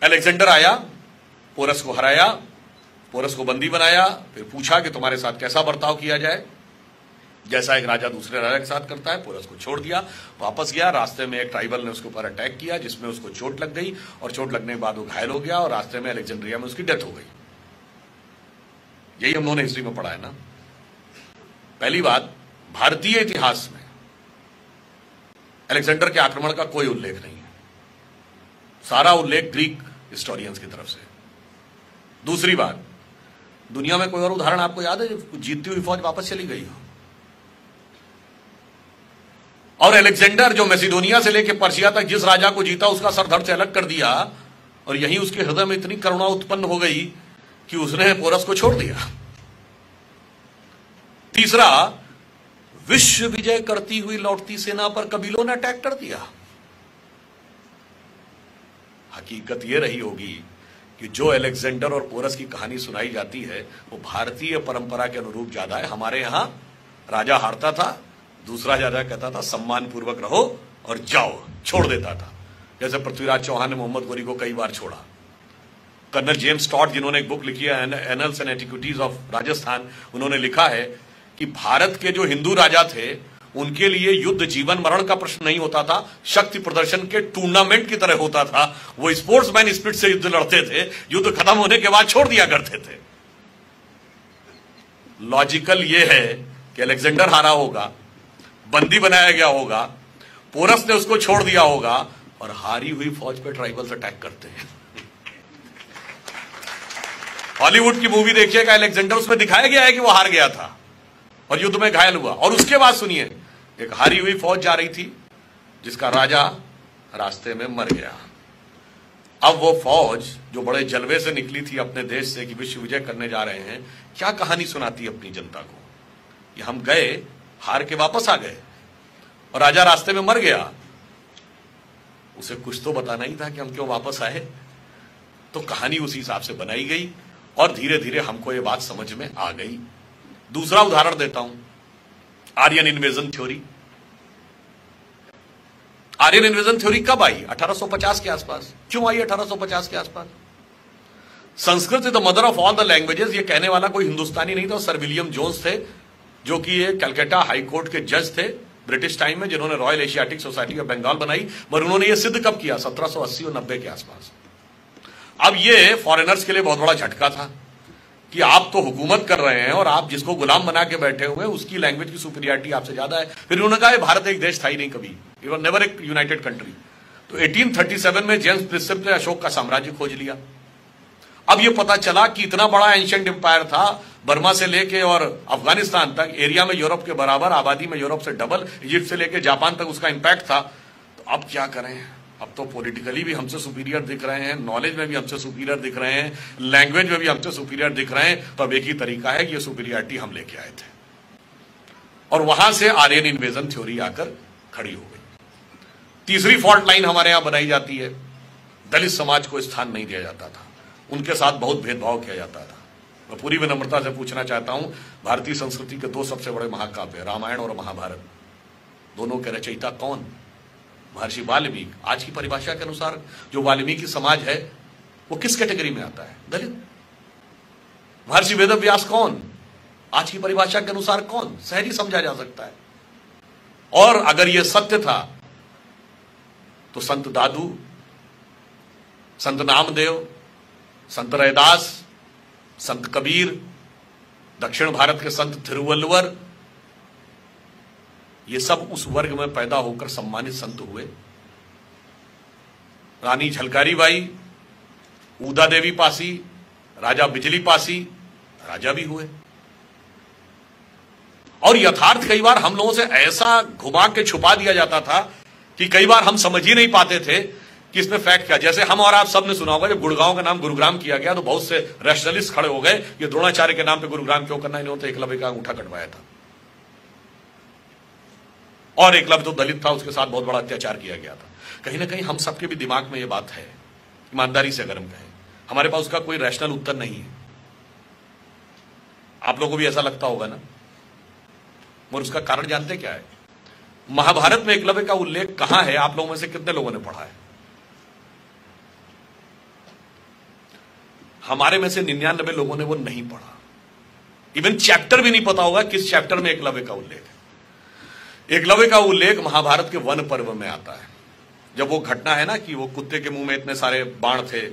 Alexander आया, porous को हराया, पोरस को बंदी बनाया, फिर पूछा कि तुम्हारे साथ कैसा बर्ताव किया जाए। जैसा एक राजा दूसरे राजा के साथ करता है, पोरस को छोड़ दिया, वापस गया। रास्ते में एक ट्राइबल ने उसके ऊपर अटैक किया, जिसमें उसको चोट लग गई, और चोट लगने के बाद वो घायल हो गया, और रास्ते में अलेक्जेंड्रिया में उसकी डेथ हो गई। यही हम लोगों ने हिस्ट्री में पढ़ा है ना। पहली बात, भारतीय इतिहास में अलेक्जेंडर के आक्रमण का कोई उल्लेख नहीं है, सारा उल्लेख ग्रीक हिस्टोरियंस की तरफ से। दूसरी बात, दुनिया में कोई और उदाहरण आपको याद है जब जीतती हुई फौज वापस चली गई हो? और अलेक्जेंडर जो मैसिडोनिया से लेकर पर्शिया तक जिस राजा को जीता, उसका सर धड़ से अलग कर दिया, और यहीं उसके हृदय में इतनी करुणा उत्पन्न हो गई कि उसने पोरस को छोड़ दिया। तीसरा, विश्व विजय करती हुई लौटती सेना पर कबीलों ने अटैक कर दिया। हकीकत यह रही होगी कि जो अलेक्जेंडर और पोरस की कहानी सुनाई जाती है वो भारतीय परंपरा के अनुरूप ज्यादा है। हमारे यहां राजा हारता था, दूसरा राजा कहता था सम्मान पूर्वक रहो और जाओ, छोड़ देता था। जैसे पृथ्वीराज चौहान ने मोहम्मद गोरी को कई बार छोड़ा। कर्नल जेम्स टॉड, जिन्होंने एक बुक लिखी है annuls and antiquities of Rajasthan, उन्होंने लिखा है कि भारत के जो हिंदू राजा थे उनके लिए युद्ध जीवन मरण का प्रश्न नहीं होता था, शक्ति प्रदर्शन के टूर्नामेंट की तरह होता था। वो स्पोर्ट्समैन स्पिरिट से युद्ध लड़ते थे, युद्ध खत्म होने के बाद छोड़ दिया करते थे। लॉजिकल ये है कि अलेक्जेंडर हारा होगा, बंदी बनाया गया होगा, पोरस ने उसको छोड़ दिया होगा, और हारी हुई फौज पे ट्राइबल्स अटैक करते हैं। हॉलीवुड की मूवी देखिएगा, अलेक्जेंडर, उसमें दिखाया गया है कि वो हार गया था और युद्ध में घायल हुआ। और उसके बाद सुनिए, एक हारी हुई फौज जा रही थी जिसका राजा रास्ते में मर गया। अब वो फौज जो बड़े जलवे से निकली थी अपने देश से कि विश्व विजय करने जा रहे हैं, क्या कहानी सुनाती अपनी जनता को कि हम गए, हार के वापस आ गए, और राजा रास्ते में मर गया। उसे कुछ तो बताना ही था कि हम क्यों वापस आए। तो कहानी उसी हिसाब से बनाई गई और धीरे धीरे हमको ये बात समझ में आ गई। दूसरा उदाहरण देता हूं, Aryan invasion theory. Aryan invasion theory कब आई? 1850 के आसपास। क्यों आई 1850 के आसपास? Sanskrit is the mother of all the languages, ये कहने वाला कोई हिंदुस्तानी नहीं था, सर विलियम जोन्स थे, जो कि ये कलकत्ता हाई कोर्ट के जज थे ब्रिटिश टाइम में, जिन्होंने Royal Asiatic Society of Bengal बनाई। पर उन्होंने ये सिद्ध कब किया? 1780 और 90 के आसपास। अब ये फॉरेनर्स के लिए बहुत बड़ा झटका था कि आप तो हुकूमत कर रहे हैं और आप जिसको गुलाम बना के बैठे हुए हैं उसकी लैंग्वेज की सुपीरियरिटी आपसे ज्यादा है। फिर उन्होंने कहा भारत एक देश था ही नहीं कभी, इट वाज नेवर एक यूनाइटेड कंट्री। तो 1837 में जेम्स प्रिंसेप ने अशोक का साम्राज्य खोज लिया। अब यह पता चला कि इतना बड़ा एंशिएंट एम्पायर था, बर्मा से लेके और अफगानिस्तान तक, एरिया में यूरोप के बराबर, आबादी में यूरोप से डबल, इजिप्ट से लेके जापान तक उसका इंपैक्ट था। तो अब क्या करें? अब तो पॉलिटिकली भी हमसे सुपीरियर दिख रहे हैं, नॉलेज में भी हमसे सुपीरियर दिख रहे हैं, लैंग्वेज में भी हमसे सुपीरियर दिख रहे हैं। तो अब एक ही तरीका है कि ये सुपीरियरिटी हम लेके आए थे, और वहां से आर्यन इन्वेजन थ्योरी आकर खड़ी हो गई। तीसरी फॉल्ट लाइन हमारे यहां बनाई जाती है, दलित समाज को स्थान नहीं दिया जाता था, उनके साथ बहुत भेदभाव किया जाता था। मैं पूरी विनम्रता से पूछना चाहता हूं, भारतीय संस्कृति के दो सबसे बड़े महाकाव्य, रामायण और महाभारत, दोनों के रचयिता कौन? महर्षि वाल्मीकि। आज की परिभाषा के अनुसार जो वाल्मीकि समाज है वो किस कैटेगरी में आता है? दलित। महर्षि वेदव्यास कौन? आज की परिभाषा के अनुसार कौन? शहरी समझा जा सकता है। और अगर यह सत्य था तो संत दादू, संत नामदेव, संत रैदास, संत कबीर, दक्षिण भारत के संत थिरुवल्लुवर, ये सब उस वर्ग में पैदा होकर सम्मानित संत हुए। रानी झलकारी बाई, ऊदा देवी पासी, राजा बिजली पासी, राजा भी हुए। और यथार्थ कई बार हम लोगों से ऐसा घुमा के छुपा दिया जाता था कि कई बार हम समझ ही नहीं पाते थे कि इसमें फैक्ट क्या। जैसे हम और आप सब ने सुना होगा जब गुड़गांव का नाम गुरुग्राम किया गया तो बहुत से रैशनलिस्ट खड़े हो गए, ये द्रोणाचार्य के नाम पे गुरुग्राम क्यों करना, इन्होंने तो एकलव्य का अंगूठा कटवाया था, और एकलव्य तो दलित था, उसके साथ बहुत बड़ा अत्याचार किया गया था। कहीं ना कहीं हम सबके भी दिमाग में यह बात है, ईमानदारी से अगर हम कहें, हमारे पास उसका कोई रैशनल उत्तर नहीं है। आप लोगों को भी ऐसा लगता होगा ना। और उसका कारण जानते क्या है? महाभारत में एकलव्य का उल्लेख कहां है? आप लोगों में से कितने लोगों ने पढ़ा है? हमारे में से 99 लोगों ने वो नहीं पढ़ा, इवन चैप्टर भी नहीं पता होगा किस चैप्टर में एकलव्य का उल्लेख है। एकलव्य का उल्लेख महाभारत के वन पर्व में आता है। जब वो घटना है ना कि वो कुत्ते के मुंह में इतने सारे बाण थे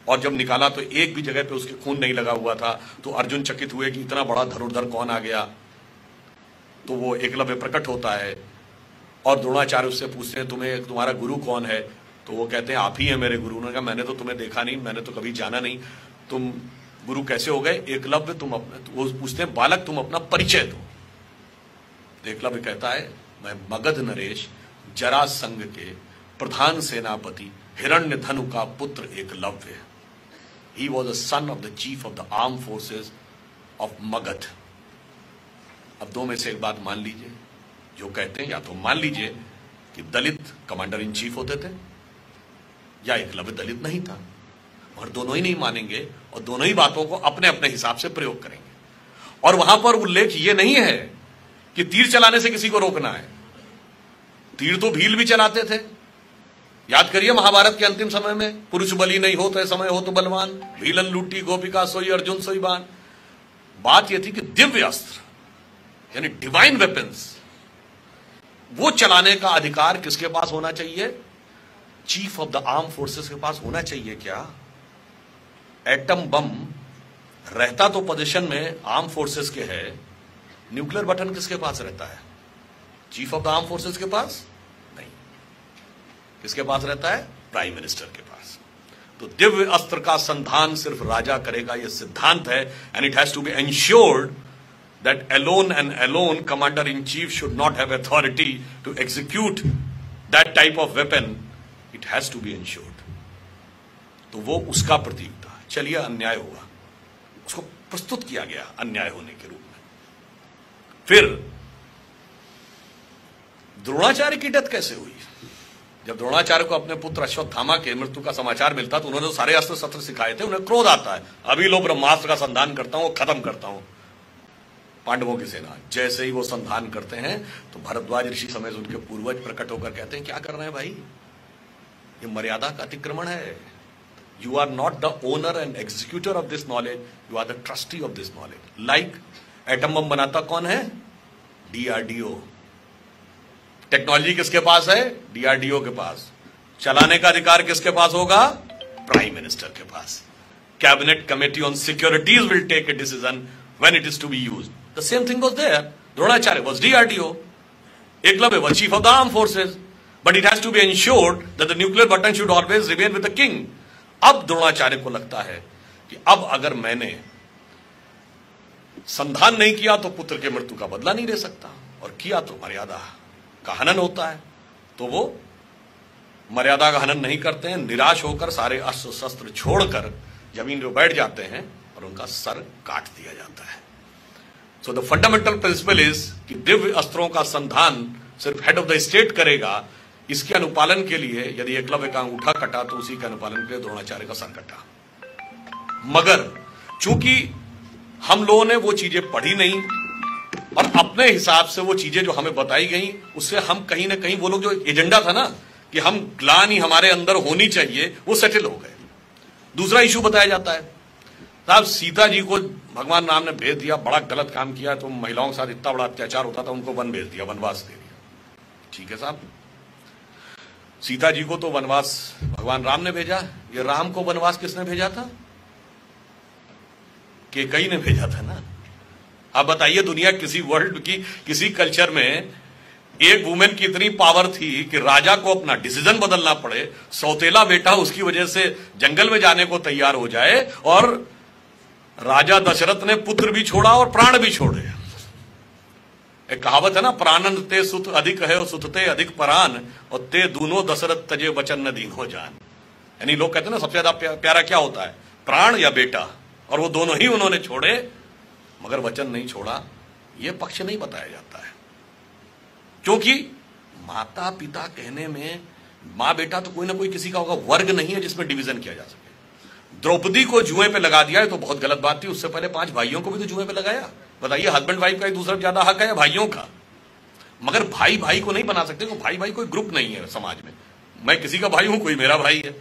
और जब निकाला तो एक भी जगह पे उसके खून नहीं लगा हुआ था, तो अर्जुन चकित हुए कि इतना बड़ा धनुर्धर कौन आ गया। तो वो एकलव्य प्रकट होता है और द्रोणाचार्य उससे पूछते हैं तुम्हें तुम्हारा गुरु कौन है, तो वो कहते हैं आप ही हैं मेरे गुरु। उन्होंने कहा मैंने तो तुम्हें देखा नहीं, मैंने तो कभी जाना नहीं, तुम गुरु कैसे हो गए? एकलव्य तुम अपने, तो वो पूछते हैं बालक तुम अपना परिचय दो। तो एकलव्य कहता है मैं मगध नरेश जरासंध के प्रधान सेनापति हिरण्य धनु का पुत्र Eklavya. He was a son of the chief of the arm forces of Magadh. अब दो में से एक बात मान लीजिए, जो कहते हैं या तो मान लीजिए कि दलित कमांडर इन चीफ होते थे या एकलव्य दलित नहीं था, और दोनों ही नहीं मानेंगे और दोनों ही बातों को अपने अपने हिसाब से प्रयोग करेंगे। और वहां पर उल्लेख ये नहीं है कि तीर चलाने से किसी को रोकना है। तीर तो भील भी चलाते थे, याद करिए महाभारत के अंतिम समय में, पुरुष बली नहीं होते समय हो तो बलवान, भीलन लूटी गोपिका सोई अर्जुन सोई बान। बात यह थी कि दिव्य अस्त्र यानी डिवाइन वेपन्स वो चलाने का अधिकार किसके पास होना चाहिए? Chief of the arm forces के पास होना चाहिए। क्या एटम बम रहता तो पोजीशन में आर्म फोर्सेस के है, न्यूक्लियर बटन किसके पास रहता है? Chief of the arm forces के पास नहीं। किसके पास रहता है? प्राइम मिनिस्टर के पास। तो दिव्य अस्त्र का संधान सिर्फ राजा करेगा, यह सिद्धांत है। And it has to be ensured that alone and alone commander in chief should not have authority to execute that type of weapon. It has to be ensured. तो वो उसका प्रतीक था। चलिए अन्याय हुआ, उसको प्रस्तुत किया गया अन्याय होने के रूप में। फिर द्रोणाचार्य की डेथ कैसे हुई? जब द्रोणाचार्य को अपने पुत्र अश्वत्थामा के मृत्यु का समाचार मिलता तो उन्होंने सारे अस्त्र शस्त्र सिखाए थे, उन्हें क्रोध आता है, अभी लो ब्रह्मास्त्र का संधान करता हूं, खत्म करता हूं पांडवों की सेना। जैसे ही वो संधान करते हैं तो भरद्वाज ऋषि समेत उनके पूर्वज प्रकट होकर कहते हैं क्या कर रहे हैं भाई, ये मर्यादा का अतिक्रमण है। You are not the owner and executor of this knowledge, you are the trustee of this knowledge. Like atom bomb बनाता कौन है? डीआरडीओ। टेक्नोलॉजी किसके पास है? डीआरडीओ के पास। चलाने का अधिकार किसके पास होगा? प्राइम मिनिस्टर के पास। Cabinet committee on securities will take a decision when it is to be used. The same thing was there. Dronacharya was DRDO. Eklavya was chief of the armed forces. But it has to be ensured that the nuclear button should always remain with the king. अब द्रोणाचार्य को लगता है कि अब अगर मैंने संधान नहीं किया तो पुत्र के मृत्यु का बदला नहीं ले सकता, और किया तो मर्यादा का हनन होता है। तो वो मर्यादा का हनन नहीं करते हैं, निराश होकर सारे अस्त्र शस्त्र छोड़कर जमीन पर बैठ जाते हैं और उनका सर काट दिया जाता है। So the fundamental principle is कि दिव्य अस्त्रों का संधान सिर्फ हेड ऑफ द स्टेट करेगा। इसके अनुपालन के लिए यदि एकलव्य का अंगूठा कटा तो उसी के अनुपालन के लिए द्रोणाचार्य का सर कटा। मगर चूंकि हम लोगों ने वो चीजें पढ़ी नहीं और अपने हिसाब से वो चीजें जो हमें बताई गई उससे हम कहीं ना कहीं वो लोग जो एजेंडा था ना कि हम ग्लानि हमारे अंदर होनी चाहिए, वो सेटल हो गए। दूसरा इशू बताया जाता है साहब, सीता जी को भगवान राम ने भेज दिया, बड़ा गलत काम किया, तो महिलाओं के साथ इतना बड़ा अत्याचार होता था, उनको वन भेज दिया, वनवास दे दिया। ठीक है साहब, सीता जी को तो वनवास भगवान राम ने भेजा, ये राम को वनवास किसने भेजा था? कैकेयी ने भेजा था ना। अब बताइए दुनिया किसी वर्ल्ड की किसी कल्चर में एक वुमेन की इतनी पावर थी कि राजा को अपना डिसीजन बदलना पड़े, सौतेला बेटा उसकी वजह से जंगल में जाने को तैयार हो जाए, और राजा दशरथ ने पुत्र भी छोड़ा और प्राण भी छोड़े। एक कहावत है ना, प्राणन ते सुत अधिक है और सुत ते अधिक परान, और ते दोनों दशरथ तजे वचन न दीन हो जान। यानी लोग कहते हैं ना सबसे ज्यादा प्यारा क्या होता है, प्राण या बेटा, और वो दोनों ही उन्होंने छोड़े मगर वचन नहीं छोड़ा। ये पक्ष नहीं बताया जाता है, क्योंकि माता पिता कहने में मां बेटा तो कोई ना कोई किसी का होगा, वर्ग नहीं है जिसमें डिवीजन किया जा सके। द्रौपदी को जुए पे लगा दिया है तो बहुत गलत बात थी, उससे पहले 5 भाइयों को भी तो जुए पे लगाया। बताइए हस्बैंड वाइफ का एक दूसरे ज्यादा हक है या भाइयों का? मगर भाई भाई को नहीं बना सकते, भाई भाई कोई ग्रुप नहीं है समाज में। मैं किसी का भाई हूं, कोई मेरा भाई है,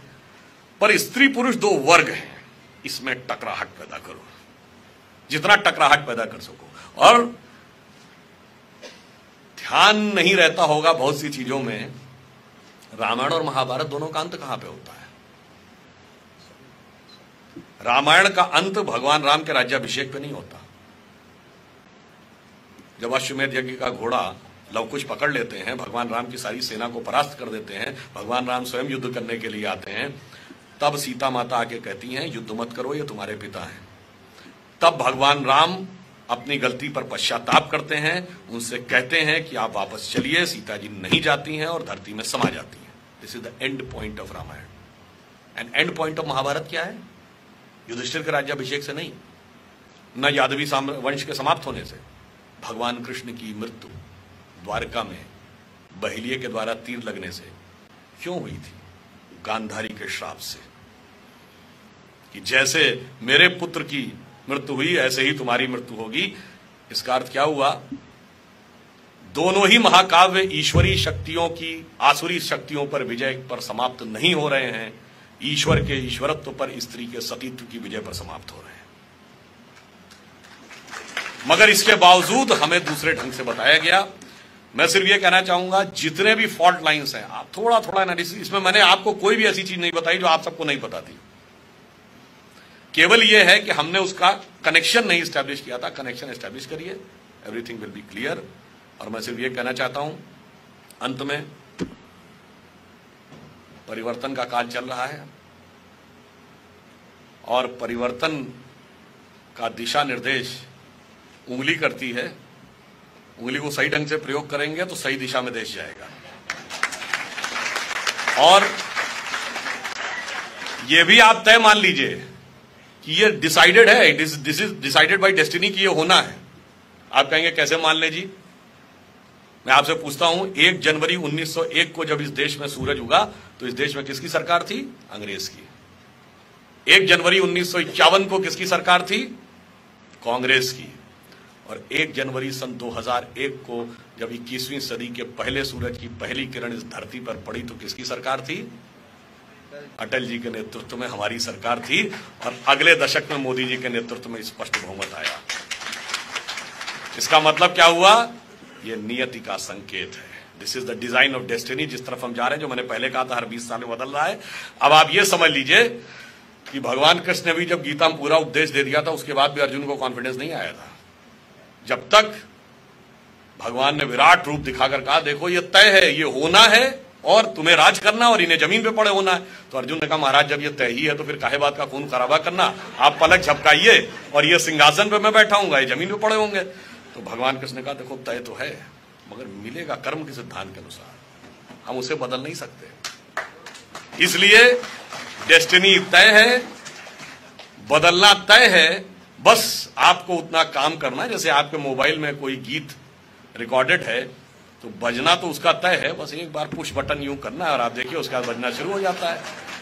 पर स्त्री पुरुष 2 वर्ग हैं। इसमें टकराहट पैदा करो, जितना टकराहट पैदा कर सको। और ध्यान नहीं रहता होगा बहुत सी चीजों में, रामायण और महाभारत दोनों का अंत कहां पे होता है? रामायण का अंत भगवान राम के राज्याभिषेक पे नहीं होता। जब अश्वमेध यज्ञ का घोड़ा लवकुश पकड़ लेते हैं, भगवान राम की सारी सेना को परास्त कर देते हैं, भगवान राम स्वयं युद्ध करने के लिए आते हैं, तब सीता माता आके कहती हैं युद्ध मत करो, ये तुम्हारे पिता हैं। तब भगवान राम अपनी गलती पर पश्चाताप करते हैं, उनसे कहते हैं कि आप वापस चलिए। सीता जी नहीं जाती हैं और धरती में समा जाती हैं। This is the end point of Ramayana. And end point of Mahabharata क्या है? युधिष्ठिर के राज्याभिषेक से नहीं, न यादवी वंश के समाप्त होने से। भगवान कृष्ण की मृत्यु द्वारका में बहेलिये के द्वारा तीर लगने से क्यों हुई थी? गांधारी के श्राप से, कि जैसे मेरे पुत्र की मृत्यु हुई ऐसे ही तुम्हारी मृत्यु होगी। इसका अर्थ क्या हुआ? दोनों ही महाकाव्य ईश्वरी शक्तियों की आसुरी शक्तियों पर विजय पर समाप्त नहीं हो रहे हैं, ईश्वर के ईश्वरत्व पर स्त्री के सतीत्व की विजय पर समाप्त हो रहे हैं। मगर इसके बावजूद हमें दूसरे ढंग से बताया गया। मैं सिर्फ यह कहना चाहूंगा, जितने भी फॉल्ट लाइंस हैं, आप थोड़ा थोड़ा एनालिसिस, इसमें मैंने आपको कोई भी ऐसी चीज नहीं बताई जो आप सबको नहीं पता थी। केवल यह है कि हमने उसका कनेक्शन नहीं स्टैब्लिश किया था। कनेक्शन एस्टैब्लिश करिए, एवरीथिंग विल बी क्लियर। और मैं सिर्फ यह कहना चाहता हूं अंत में, परिवर्तन का काल चल रहा है और परिवर्तन का दिशा निर्देश उंगली करती है। उंगली को सही ढंग से प्रयोग करेंगे तो सही दिशा में देश जाएगा। और यह भी आप तय मान लीजिए कि ये डिसाइडेड है, this is decided by destiny कि ये होना है। आप कहेंगे कैसे मान ले जी? मैं आपसे पूछता हूं, 1 जनवरी 1901 को जब इस देश में सूरज उगा तो इस देश में किसकी सरकार थी? अंग्रेज की। 1 जनवरी 1951 को किसकी सरकार थी? कांग्रेस की। और 1 जनवरी सन 2001 को जब 21वीं सदी के पहले सूरज की पहली किरण इस धरती पर पड़ी तो किसकी सरकार थी? अटल जी के नेतृत्व में हमारी सरकार थी। और अगले दशक में मोदी जी के नेतृत्व में स्पष्ट बहुमत आया। इसका मतलब क्या हुआ? यह नियति का संकेत है। This is the design of destiny. जिस तरफ हम जा रहे हैं, जो मैंने पहले कहा था, हर 20 साल में बदल रहा है। अब आप यह समझ लीजिए कि भगवान कृष्ण ने भी जब गीता में पूरा उपदेश दे दिया था, उसके बाद भी अर्जुन को कॉन्फिडेंस नहीं आया था। जब तक भगवान ने विराट रूप दिखाकर कहा देखो ये तय है, ये होना है और तुम्हें राज करना और इन्हें जमीन पे पड़े होना है, तो अर्जुन ने कहा महाराज जब ये तय ही है तो फिर काहे बात का खून खराबा करना, आप पलक झपकाइए और ये सिंहासन पे मैं बैठा हूंगा, ये जमीन पे पड़े होंगे। तो भगवान कृष्ण ने कहा देखो तय तो है, मगर मिलेगा कर्म के सिद्धांत के अनुसार, हम उसे बदल नहीं सकते। इसलिए डेस्टिनी तय है, बदलना तय है, बस आपको उतना काम करना है। जैसे आपके मोबाइल में कोई गीत रिकॉर्डेड है तो बजना तो उसका तय है, बस एक बार पुश बटन यूं करना है और आप देखिए उसके बाद बजना शुरू हो जाता है।